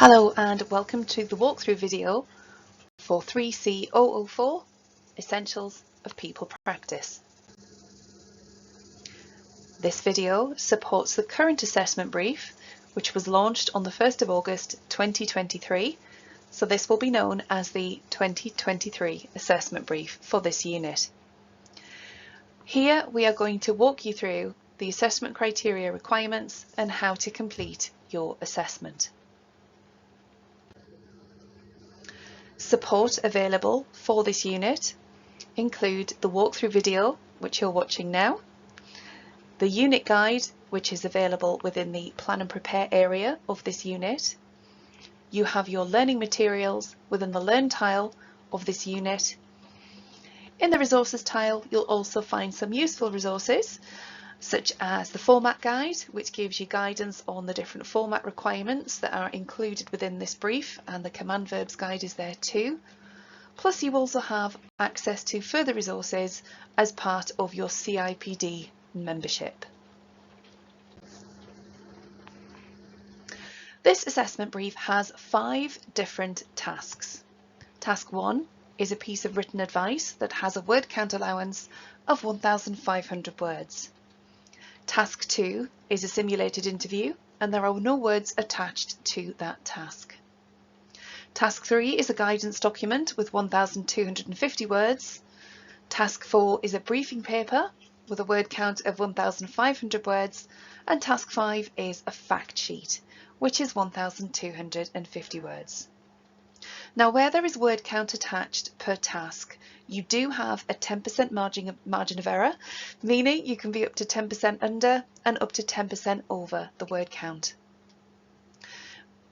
Hello and welcome to the walkthrough video for 3C004 Essentials of People Practice. This video supports the current assessment brief, which was launched on the 1st of August 2023, so this will be known as the 2023 assessment brief for this unit. Here we are going to walk you through the assessment criteria requirements and how to complete your assessment. Support available for this unit include the walkthrough video, which you're watching now, the unit guide, which is available within the Plan and Prepare area of this unit. You have your learning materials within the Learn tile of this unit. In the Resources tile, you'll also find some useful resources, such as the Format Guide, which gives you guidance on the different format requirements that are included within this brief, and the Command Verbs Guide is there too. Plus you also have access to further resources as part of your CIPD membership. This assessment brief has 5 different tasks. Task 1 is a piece of written advice that has a word count allowance of 1,500 words. Task 2 is a simulated interview and there are no words attached to that task. Task 3 is a guidance document with 1,250 words. Task 4 is a briefing paper with a word count of 1,500 words, and Task 5 is a fact sheet, which is 1,250 words. Now, where there is word count attached per task, you do have a 10% margin of error, meaning you can be up to 10% under and up to 10% over the word count.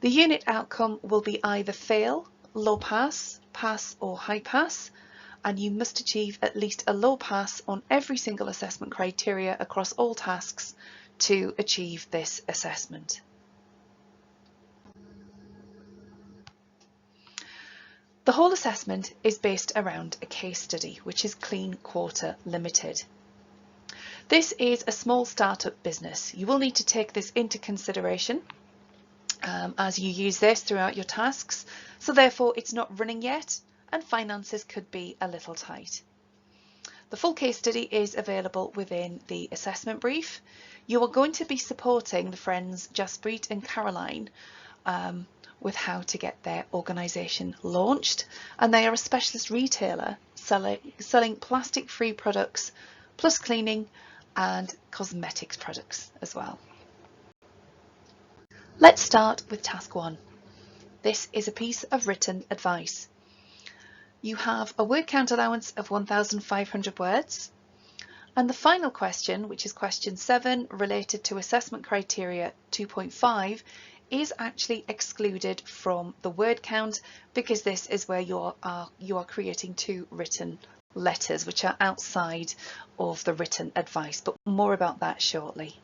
The unit outcome will be either fail, low pass, pass or high pass, and you must achieve at least a low pass on every single assessment criteria across all tasks to achieve this assessment. The whole assessment is based around a case study, which is Clean Quarter Limited. This is a small startup business. You will need to take this into consideration as you use this throughout your tasks, so therefore it's not running yet and finances could be a little tight. The full case study is available within the assessment brief. You are going to be supporting the friends Jaspreet and Caroline with how to get their organisation launched, and they are a specialist retailer selling plastic-free products plus cleaning and cosmetics products as well. Let's start with task 1. This is a piece of written advice. You have a word count allowance of 1,500 words, and the final question, which is question 7, related to assessment criteria 2.5, is actually excluded from the word count because this is where you are creating 2 written letters which are outside of the written advice, but more about that shortly.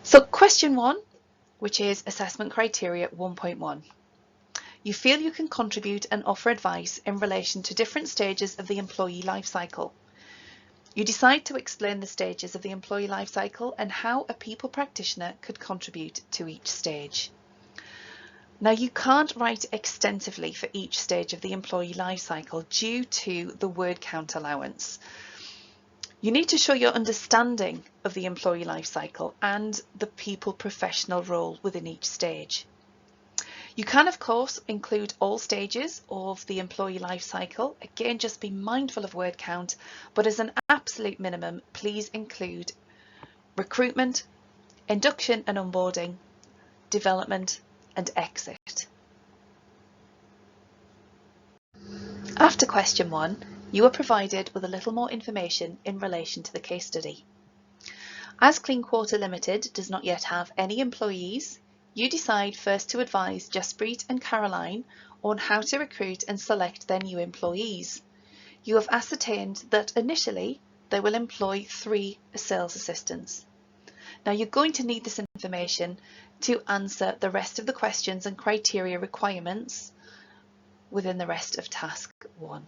So question 1, which is assessment criteria 1.1. You feel you can contribute and offer advice in relation to different stages of the employee life cycle. You decide to explain the stages of the employee life cycle and how a people practitioner could contribute to each stage. Now, you can't write extensively for each stage of the employee life cycle due to the word count allowance. You need to show your understanding of the employee life cycle and the people professional role within each stage. You can, of course, include all stages of the employee life cycle. Again, just be mindful of word count, but as an absolute minimum, please include recruitment, induction and onboarding, development, and exit. After question 1, you are provided with a little more information in relation to the case study. As Clean Quarter Limited does not yet have any employees, you decide first to advise Jaspreet and Caroline on how to recruit and select their new employees. You have ascertained that initially they will employ 3 sales assistants. Now you're going to need this information to answer the rest of the questions and criteria requirements within the rest of task 1.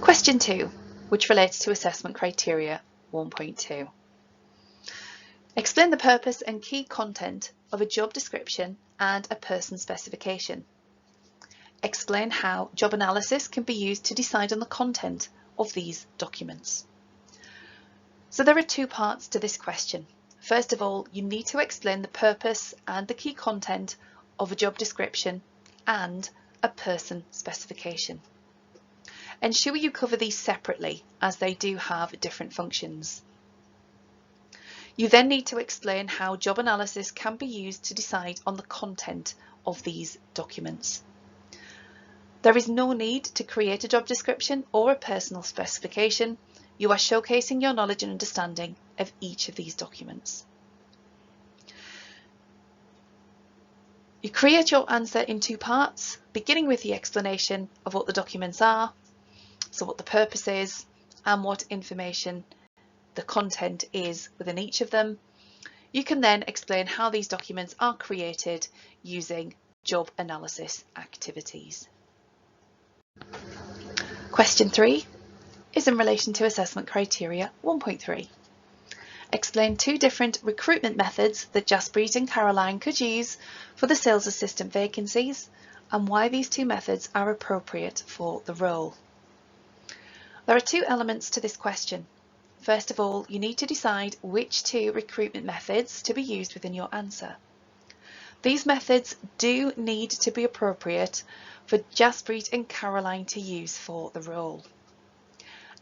Question 2, which relates to assessment criteria 1.2. Explain the purpose and key content of a job description and a person specification. Explain how job analysis can be used to decide on the content of these documents. So there are two parts to this question. First of all, you need to explain the purpose and the key content of a job description and a person specification. Ensure you cover these separately as they do have different functions. You then need to explain how job analysis can be used to decide on the content of these documents. There is no need to create a job description or a personal specification. You are showcasing your knowledge and understanding of each of these documents. You create your answer in two parts, beginning with the explanation of what the documents are, so what the purpose is, and what information the content is within each of them. You can then explain how these documents are created using job analysis activities. Question 3 is in relation to assessment criteria 1.3. Explain two different recruitment methods that Jaspreet and Caroline could use for the sales assistant vacancies and why these two methods are appropriate for the role. There are two elements to this question. First of all, you need to decide which two recruitment methods to be used within your answer. These methods do need to be appropriate for Jaspreet and Caroline to use for the role.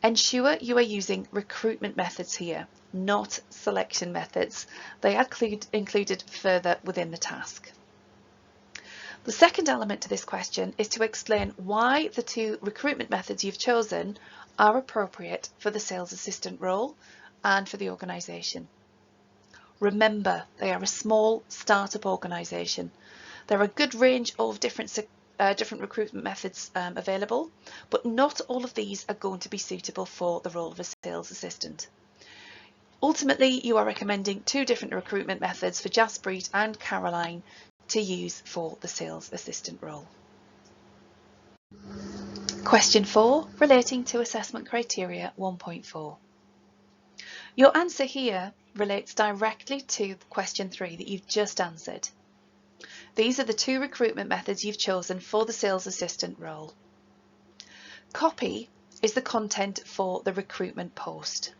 Ensure you are using recruitment methods here, not selection methods. They are included further within the task. The second element to this question is to explain why the two recruitment methods you've chosen are appropriate for the sales assistant role and for the organisation. Remember, they are a small startup organisation. There are a good range of different recruitment methods available, but not all of these are going to be suitable for the role of a sales assistant. Ultimately, you are recommending two different recruitment methods for Jaspreet and Caroline to use for the sales assistant role. Question 4, relating to assessment criteria 1.4. Your answer here relates directly to question 3 that you've just answered. These are the two recruitment methods you've chosen for the sales assistant role. Copy is the content for the recruitment post.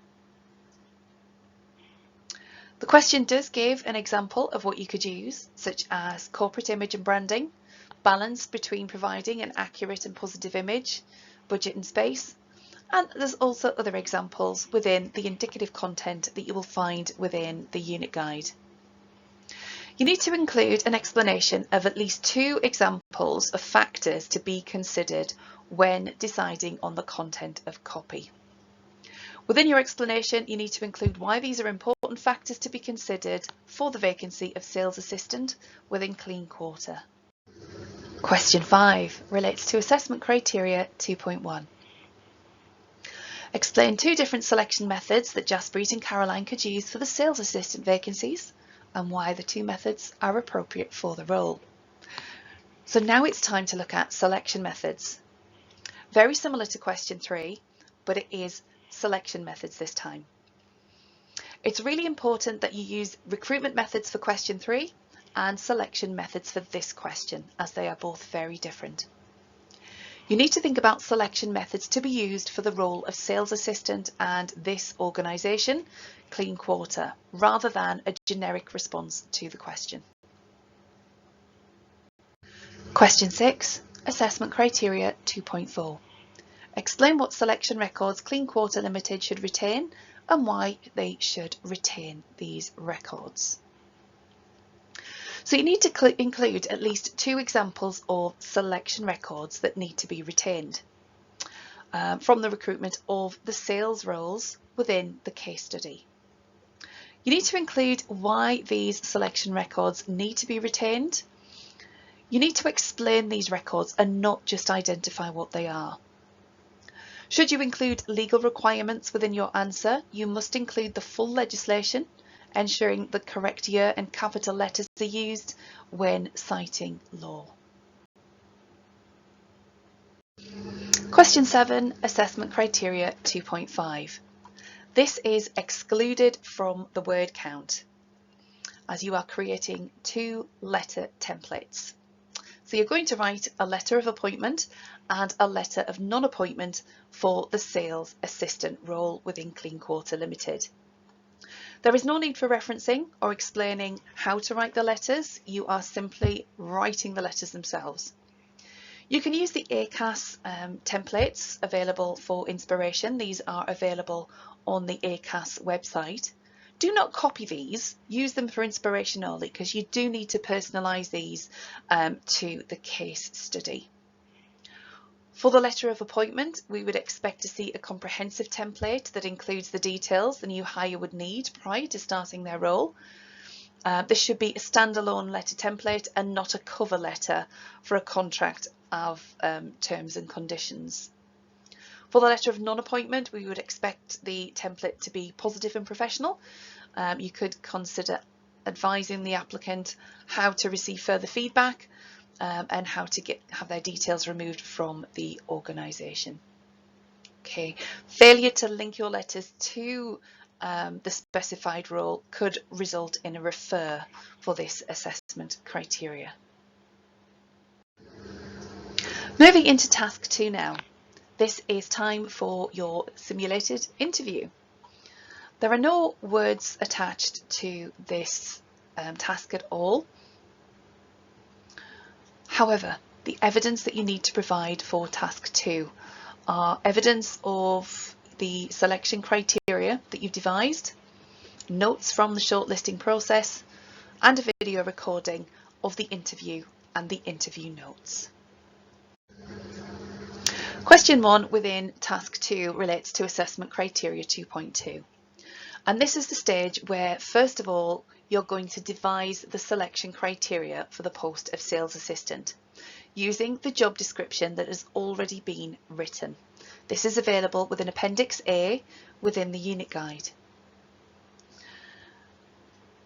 The question does give an example of what you could use, such as corporate image and branding, balance between providing an accurate and positive image, budget and space, and there's also other examples within the indicative content that you will find within the unit guide. You need to include an explanation of at least two examples of factors to be considered when deciding on the content of copy. Within your explanation, you need to include why these are important factors to be considered for the vacancy of sales assistant within Clean Quarter. Question 5 relates to assessment criteria 2.1. Explain two different selection methods that Jaspreet and Caroline could use for the sales assistant vacancies and why the two methods are appropriate for the role. So now it's time to look at selection methods. Very similar to question 3, but it is selection methods this time. It's really important that you use recruitment methods for question 3 and selection methods for this question, as they are both very different. You need to think about selection methods to be used for the role of sales assistant and this organisation, Clean Quarter, rather than a generic response to the question. Question 6, assessment criteria 2.4. Explain what selection records Clean Quarter Limited should retain and why they should retain these records. So you need to include at least two examples of selection records that need to be retained from the recruitment of the sales roles within the case study. You need to include why these selection records need to be retained. You need to explain these records and not just identify what they are. Should you include legal requirements within your answer, you must include the full legislation, ensuring the correct year and capital letters are used when citing law. Question 7, assessment criteria 2.5. This is excluded from the word count. as you are creating 2 letter templates. So you're going to write a letter of appointment and a letter of non-appointment for the sales assistant role within Clean Quarter Limited. There is no need for referencing or explaining how to write the letters. You are simply writing the letters themselves. You can use the ACAS templates available for inspiration. These are available on the ACAS website. Do not copy these, use them for inspiration only, because you do need to personalise these to the case study. For the letter of appointment, we would expect to see a comprehensive template that includes the details the new hire would need prior to starting their role. This should be a standalone letter template and not a cover letter for a contract of terms and conditions. For the letter of non-appointment, we would expect the template to be positive and professional. You could consider advising the applicant how to receive further feedback and how to have their details removed from the organisation. Okay, failure to link your letters to the specified role could result in a refer for this assessment criteria. Moving into task 2 now. This is time for your simulated interview. There are no words attached to this task at all. However, the evidence that you need to provide for task 2 are evidence of the selection criteria that you've devised, notes from the shortlisting process, and a video recording of the interview and the interview notes. Question 1 within task 2 relates to assessment criteria 2.2. And this is the stage where, first of all, you're going to devise the selection criteria for the post of sales assistant using the job description that has already been written. This is available within Appendix A within the unit guide.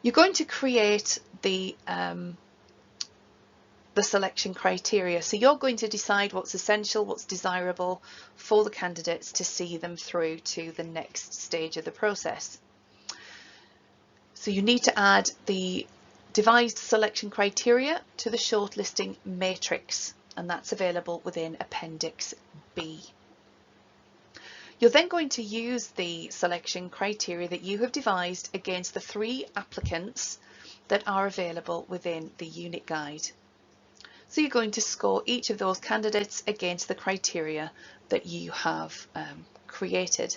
You're going to create the selection criteria. So you're going to decide what's essential, what's desirable for the candidates to see them through to the next stage of the process. So you need to add the devised selection criteria to the shortlisting matrix, and that's available within Appendix B. You're then going to use the selection criteria that you have devised against the 3 applicants that are available within the unit guide. So you're going to score each of those candidates against the criteria that you have created.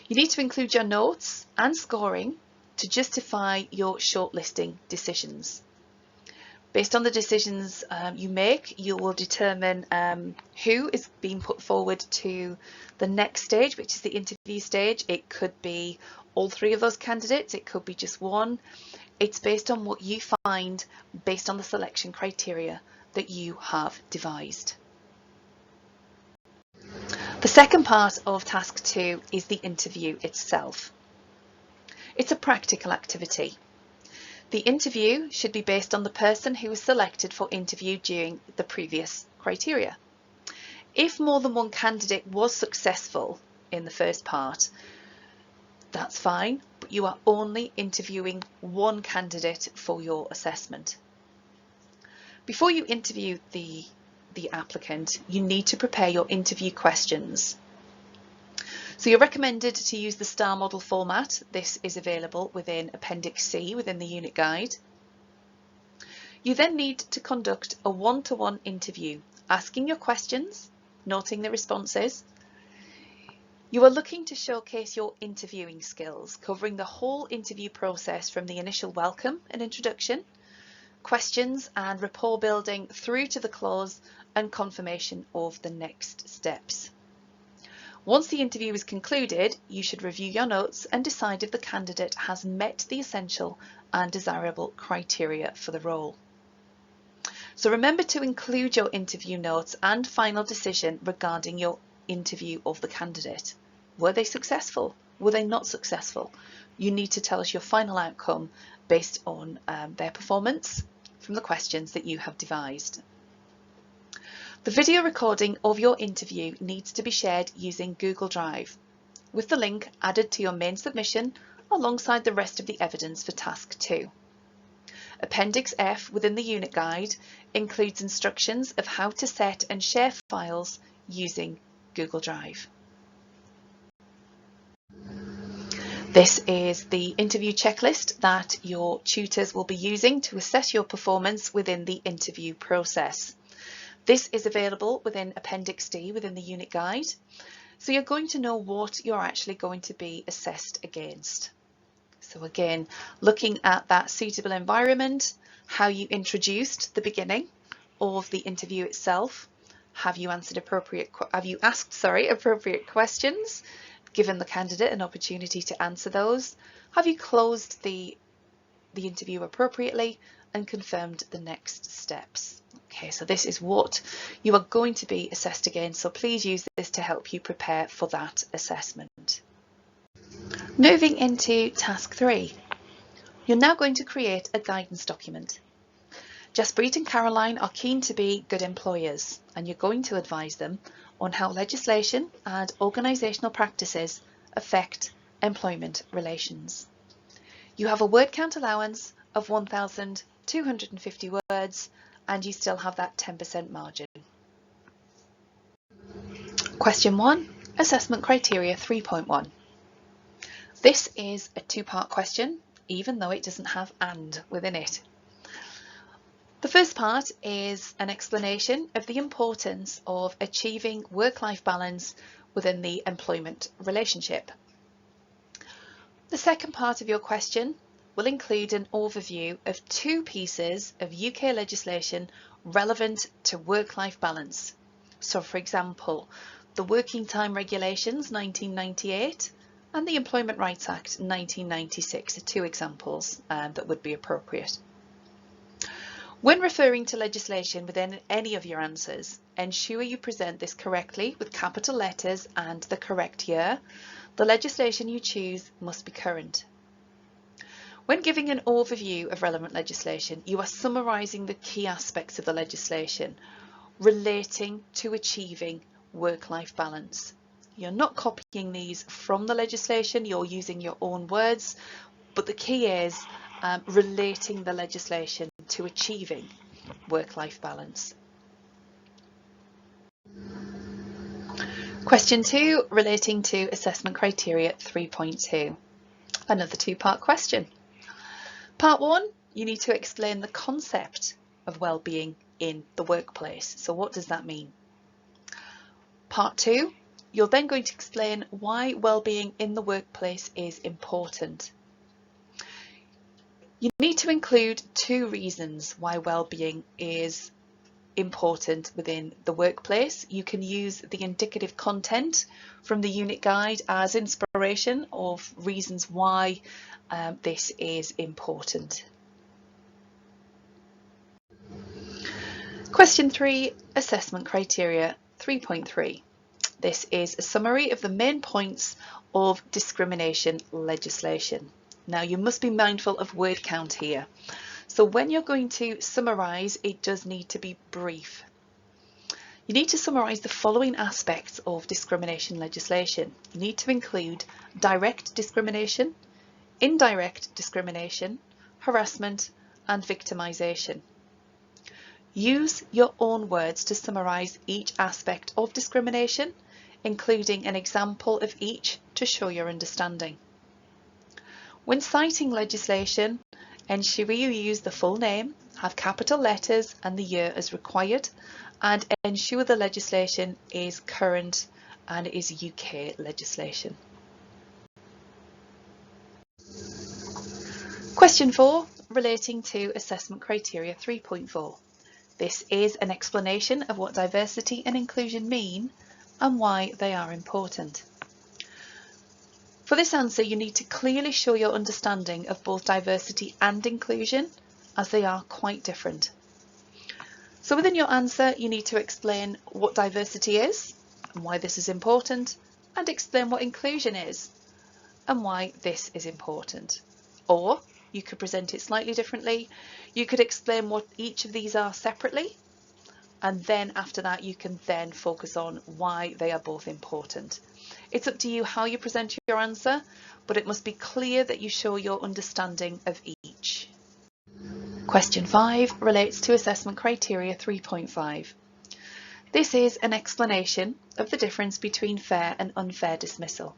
You need to include your notes and scoring to justify your shortlisting decisions. Based on the decisions you make, you will determine who is being put forward to the next stage, which is the interview stage. It could be all 3 of those candidates, it could be just one. It's based on what you find based on the selection criteria that you have devised. The second part of task 2 is the interview itself. It's a practical activity. The interview should be based on the person who was selected for interview during the previous criteria. If more than one candidate was successful in the first part, that's fine, but you are only interviewing one candidate for your assessment. Before you interview the applicant, you need to prepare your interview questions. So you're recommended to use the STAR model format. This is available within Appendix C within the unit guide. You then need to conduct a one-to-one interview, asking your questions, noting the responses. You are looking to showcase your interviewing skills, covering the whole interview process from the initial welcome and introduction, questions and rapport building through to the close and confirmation of the next steps. Once the interview is concluded, you should review your notes and decide if the candidate has met the essential and desirable criteria for the role. So remember to include your interview notes and final decision regarding your interview of the candidate. Were they successful? Were they not successful? You need to tell us your final outcome based on their performance from the questions that you have devised. The video recording of your interview needs to be shared using Google Drive with the link added to your main submission alongside the rest of the evidence for Task 2. Appendix F within the unit guide includes instructions of how to set and share files using Google Drive. This is the interview checklist that your tutors will be using to assess your performance within the interview process. This is available within Appendix D within the unit guide, so you're going to know what you're actually going to be assessed against. So again, looking at that suitable environment, how you introduced the beginning of the interview itself, have you asked appropriate questions, given the candidate an opportunity to answer those, have you closed the interview appropriately and confirmed the next steps. Okay, so this is what you are going to be assessed against, so please use this to help you prepare for that assessment. Moving into Task 3, you're now going to create a guidance document. Jaspreet and Caroline are keen to be good employers, and you're going to advise them on how legislation and organisational practices affect employment relations. You have a word count allowance of 1,250 words, and you still have that 10% margin. Question 1, Assessment Criteria 3.1. This is a two-part question, even though it doesn't have "and" within it. The first part is an explanation of the importance of achieving work-life balance within the employment relationship. The second part of your question will include an overview of two pieces of UK legislation relevant to work-life balance. So, for example, the Working Time Regulations 1998 and the Employment Rights Act 1996 are two examples that would be appropriate. When referring to legislation within any of your answers, ensure you present this correctly with capital letters and the correct year. The legislation you choose must be current. When giving an overview of relevant legislation, you are summarising the key aspects of the legislation relating to achieving work-life balance. You're not copying these from the legislation, you're using your own words, but the key is relating the legislation to achieving work-life balance. Question 2, relating to Assessment Criteria 3.2. Another two-part question. Part 1, you need to explain the concept of well-being in the workplace. So what does that mean? Part 2, you're then going to explain why well-being in the workplace is important. You need to include two reasons why well-being is important within the workplace. You can use the indicative content from the unit guide as inspiration of reasons why this is important. Question 3, Assessment Criteria 3.3. This is a summary of the main points of discrimination legislation. Now, you must be mindful of word count here. So when you're going to summarise, it does need to be brief. You need to summarise the following aspects of discrimination legislation. You need to include direct discrimination, indirect discrimination, harassment, and victimisation. Use your own words to summarise each aspect of discrimination, including an example of each to show your understanding. When citing legislation, ensure you use the full name, have capital letters and the year as required, and ensure the legislation is current and is UK legislation. Question 4, relating to Assessment Criteria 3.4. This is an explanation of what diversity and inclusion mean and why they are important. For this answer, you need to clearly show your understanding of both diversity and inclusion, as they are quite different. So within your answer, you need to explain what diversity is and why this is important, and explain what inclusion is and why this is important. Or you could present it slightly differently. You could explain what each of these are separately, and then after that you can then focus on why they are both important. It's up to you how you present your answer, but it must be clear that you show your understanding of each. Question 5 relates to assessment criteria 3.5. This is an explanation of the difference between fair and unfair dismissal.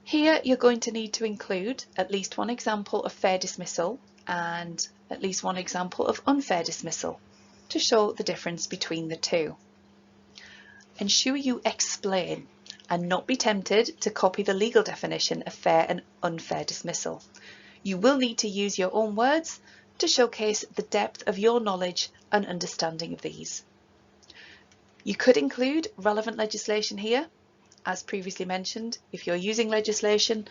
Here you're going to need to include at least one example of fair dismissal and at least one example of unfair dismissal to show the difference between the two. Ensure you explain and not be tempted to copy the legal definition of fair and unfair dismissal. You will need to use your own words to showcase the depth of your knowledge and understanding of these. You could include relevant legislation here. As previously mentioned, if you're using legislation,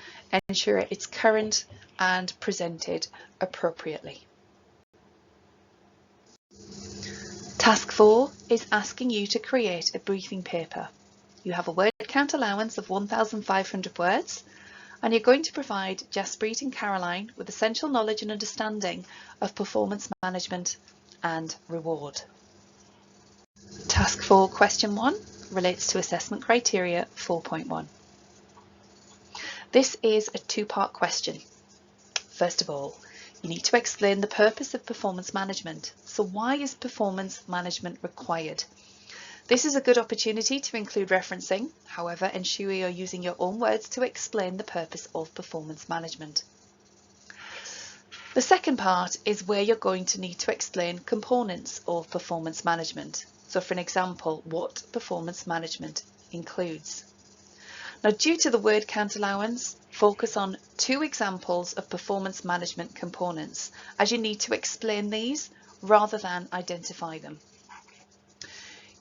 ensure it's current and presented appropriately. Task 4 is asking you to create a briefing paper. You have a word count allowance of 1,500 words, and you're going to provide Jaspreet and Caroline with essential knowledge and understanding of performance management and reward. Task 4, question 1, relates to assessment criteria 4.1. This is a two-part question. First of all, you need to explain the purpose of performance management. So why is performance management required? This is a good opportunity to include referencing. However, ensure you're using your own words to explain the purpose of performance management. The second part is where you're going to need to explain components of performance management. So for an example, what performance management includes. Now, due to the word count allowance, focus on 2 examples of performance management components, as you need to explain these rather than identify them.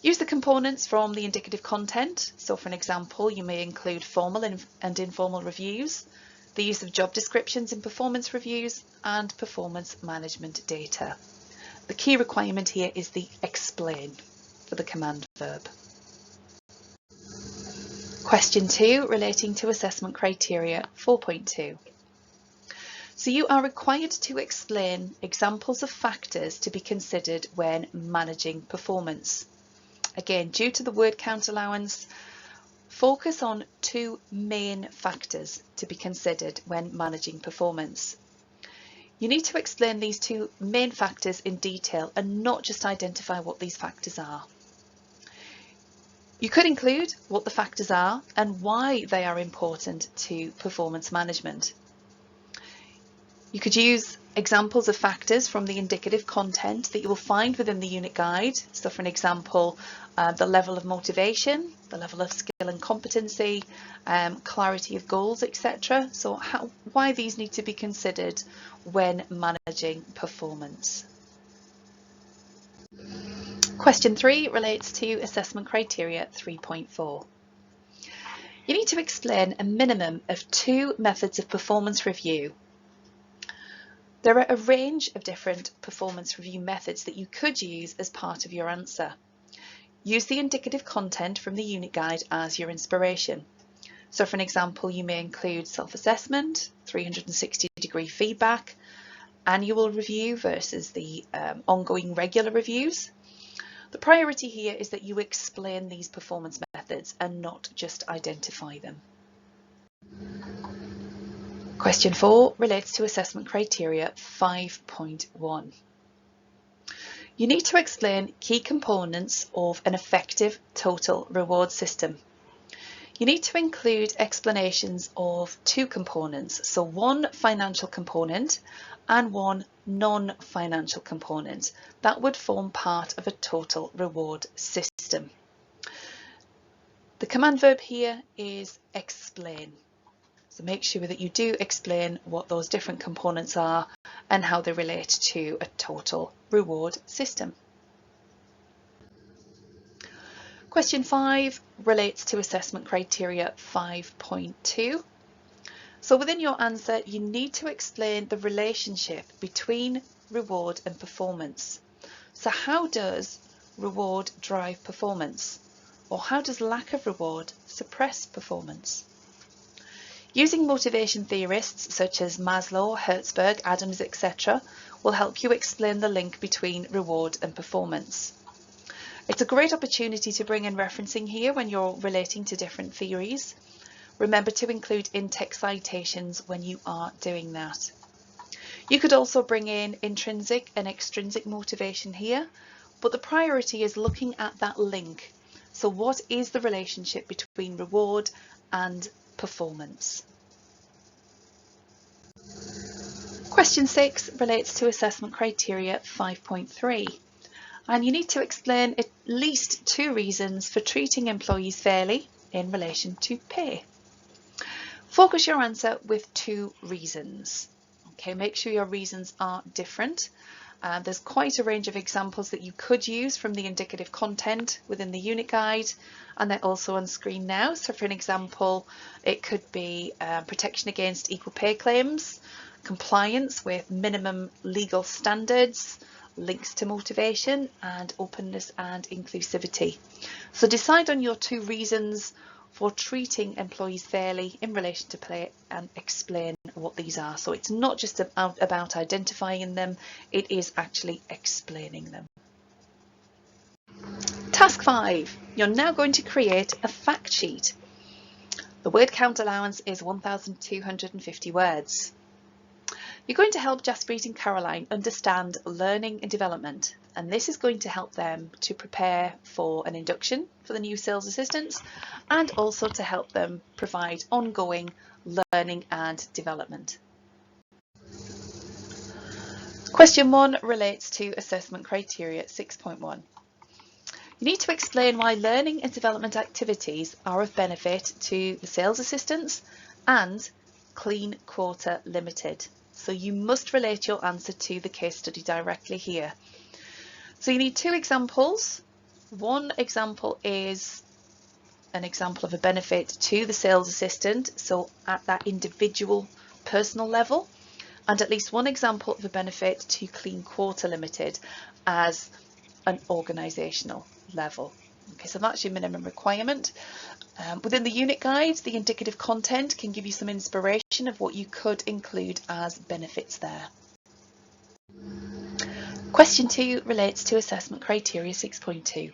Use the components from the indicative content. So for an example, you may include formal and informal reviews, the use of job descriptions in performance reviews, and performance management data. The key requirement here is the explain for the command verb. Question 2 relating to assessment criteria 4.2. So you are required to explain examples of factors to be considered when managing performance. Again, due to the word count allowance, focus on 2 main factors to be considered when managing performance. You need to explain these 2 main factors in detail and not just identify what these factors are. You could include what the factors are and why they are important to performance management. You could use examples of factors from the indicative content that you will find within the unit guide. So for an example, the level of motivation, the level of skill and competency, clarity of goals, etc. So why these need to be considered when managing performance. Question 3 relates to assessment criteria 3.4. You need to explain a minimum of 2 methods of performance review. There are a range of different performance review methods that you could use as part of your answer. Use the indicative content from the unit guide as your inspiration. So for an example, you may include self-assessment, 360-degree feedback, annual review versus the ongoing regular reviews. The priority here is that you explain these performance methods and not just identify them. Question 4 relates to assessment criteria 5.1. You need to explain key components of an effective total reward system. You need to include explanations of 2 components, so 1 financial component and 1 non-financial component that would form part of a total reward system. The command verb here is explain. So make sure that you do explain what those different components are and how they relate to a total reward system. Question 5 relates to assessment criteria 5.2. So within your answer, you need to explain the relationship between reward and performance. So how does reward drive performance? Or how does lack of reward suppress performance? Using motivation theorists such as Maslow, Hertzberg, Adams, etc. will help you explain the link between reward and performance. It's a great opportunity to bring in referencing here when you're relating to different theories. Remember to include in-text citations when you are doing that. You could also bring in intrinsic and extrinsic motivation here, but the priority is looking at that link. So what is the relationship between reward and performance? Question 6 relates to assessment criteria 5.3, and you need to explain at least 2 reasons for treating employees fairly in relation to pay. Focus your answer with 2 reasons. Okay, make sure your reasons are different. There's quite a range of examples that you could use from the indicative content within the unit guide, and they're also on screen now. So for an example, it could be protection against equal pay claims, compliance with minimum legal standards, links to motivation, and openness and inclusivity. So decide on your 2 reasons for treating employees fairly in relation to pay and explain what these are. So it's not just about identifying them, it is actually explaining them. Task 5, you're now going to create a fact sheet. The word count allowance is 1,250 words. You're going to help Jaspreet and Caroline understand learning and development, and this is going to help them to prepare for an induction for the new sales assistants and also to help them provide ongoing learning and development. Question 1 relates to assessment criteria 6.1. You need to explain why learning and development activities are of benefit to the sales assistants and Clean Quarter Limited. So you must relate your answer to the case study directly here. So you need 2 examples. One example is an example of a benefit to the sales assistant, so at that individual personal level, and at least one example of a benefit to Clean Quarter Limited as an organisational level. Okay, so that's your minimum requirement. Within the unit guide, the indicative content can give you some inspiration of what you could include as benefits there. Question 2 relates to assessment criteria 6.2.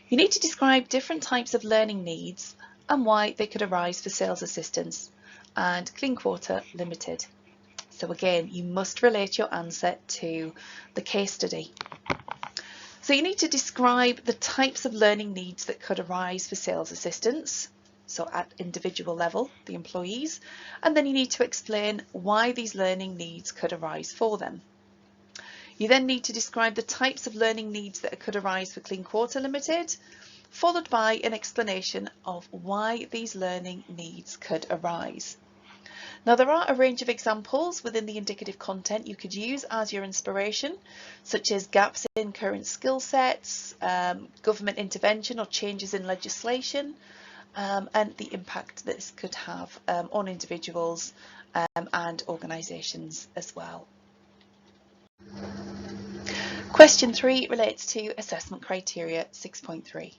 You need to describe different types of learning needs and why they could arise for sales assistants and Clean Quarter Limited. So again, you must relate your answer to the case study. So you need to describe the types of learning needs that could arise for sales assistants, so at individual level, the employees, and then you need to explain why these learning needs could arise for them. You then need to describe the types of learning needs that could arise for Clean Quarter Limited, followed by an explanation of why these learning needs could arise. Now there are a range of examples within the indicative content you could use as your inspiration, such as gaps in current skill sets, government intervention or changes in legislation, and the impact that this could have on individuals and organisations as well. Question 3 relates to assessment criteria 6.3.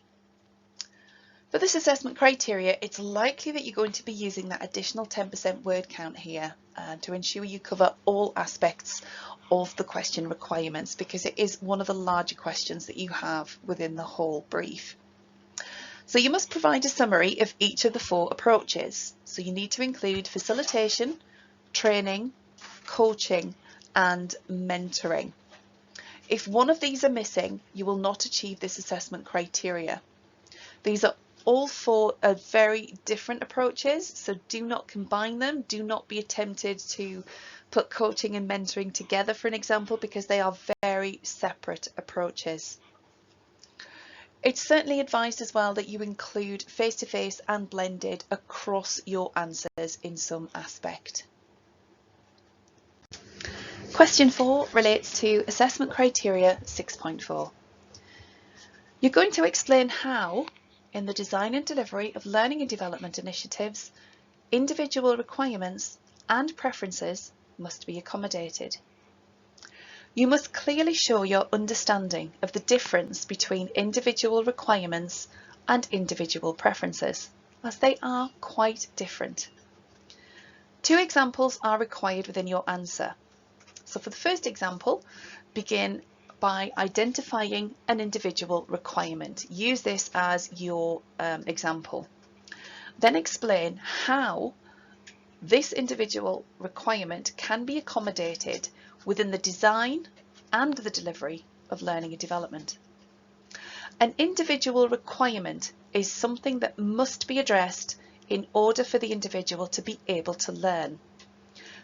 For this assessment criteria, it's likely that you're going to be using that additional 10% word count here to ensure you cover all aspects of the question requirements, because it is one of the larger questions that you have within the whole brief. So you must provide a summary of each of the 4 approaches. So you need to include facilitation, training, coaching, and mentoring. If one of these are missing, you will not achieve this assessment criteria. These are all 4 are very different approaches, so do not combine them. Do not be tempted to put coaching and mentoring together, for an example, because they are very separate approaches. It's certainly advised as well that you include face-to-face and blended across your answers in some aspect. Question 4 relates to assessment criteria 6.4. You're going to explain how, in the design and delivery of learning and development initiatives, individual requirements and preferences must be accommodated. You must clearly show your understanding of the difference between individual requirements and individual preferences, as they are quite different. 2 examples are required within your answer. So for the first example, begin by identifying an individual requirement. Use this as your example. Then explain how this individual requirement can be accommodated within the design and the delivery of learning and development. An individual requirement is something that must be addressed in order for the individual to be able to learn.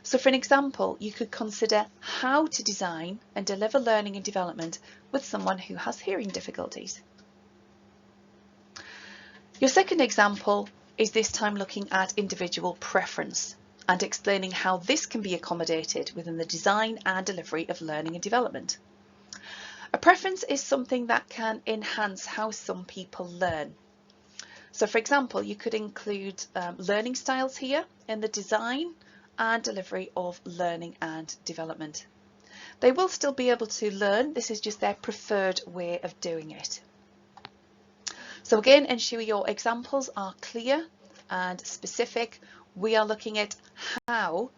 So for an example, you could consider how to design and deliver learning and development with someone who has hearing difficulties. Your second example is this time looking at individual preference and explaining how this can be accommodated within the design and delivery of learning and development. A preference is something that can enhance how some people learn. So for example, you could include learning styles here in the design and delivery of learning and development. They will still be able to learn, this is just their preferred way of doing it. So again, ensure your examples are clear and specific. We are looking at how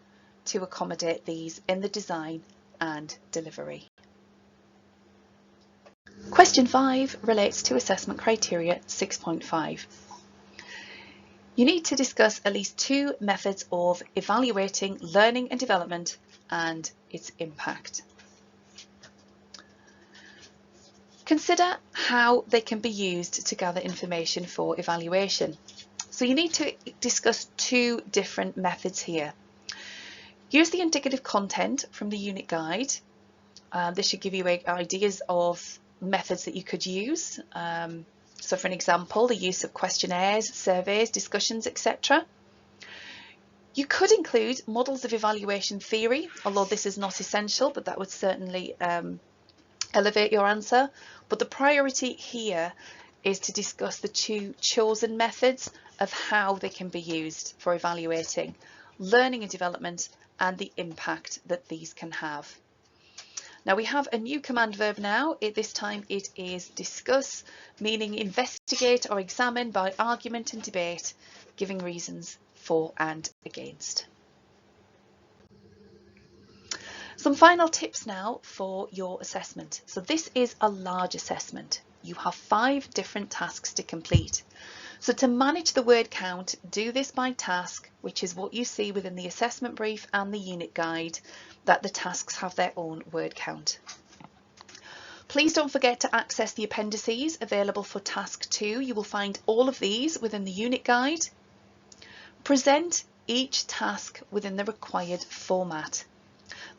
to accommodate these in the design and delivery. Question 5 relates to assessment criteria 6.5. You need to discuss at least 2 methods of evaluating learning and development and its impact. Consider how they can be used to gather information for evaluation. So you need to discuss 2 different methods here. Use the indicative content from the unit guide. This should give you ideas of methods that you could use. So for an example, the use of questionnaires, surveys, discussions, etc. You could include models of evaluation theory, although this is not essential, but that would certainly elevate your answer. But the priority here is to discuss the 2 chosen methods of how they can be used for evaluating learning and development and the impact that these can have. Now we have a new command verb now. This time it is discuss, meaning investigate or examine by argument and debate, giving reasons for and against. Some final tips now for your assessment. So this is a large assessment. You have 5 different tasks to complete. So to manage the word count, do this by task, which is what you see within the assessment brief and the unit guide, that the tasks have their own word count. Please don't forget to access the appendices available for task 2. You will find all of these within the unit guide. Present each task within the required format.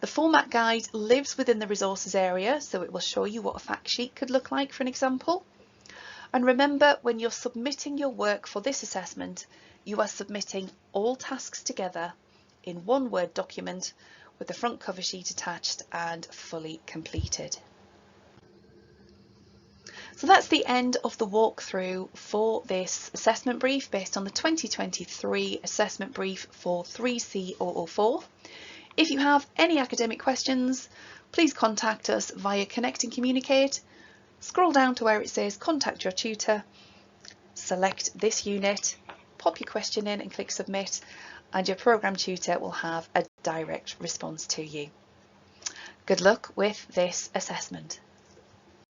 The format guide lives within the resources area, so it will show you what a fact sheet could look like, for an example. And remember, when you're submitting your work for this assessment, you are submitting all tasks together in one Word document with the front cover sheet attached and fully completed. So that's the end of the walkthrough for this assessment brief based on the 2023 assessment brief for 3C004. If you have any academic questions, please contact us via Connect and Communicate. Scroll down to where it says Contact Your Tutor, select this unit, pop your question in and click Submit, and your programme tutor will have a direct response to you. Good luck with this assessment.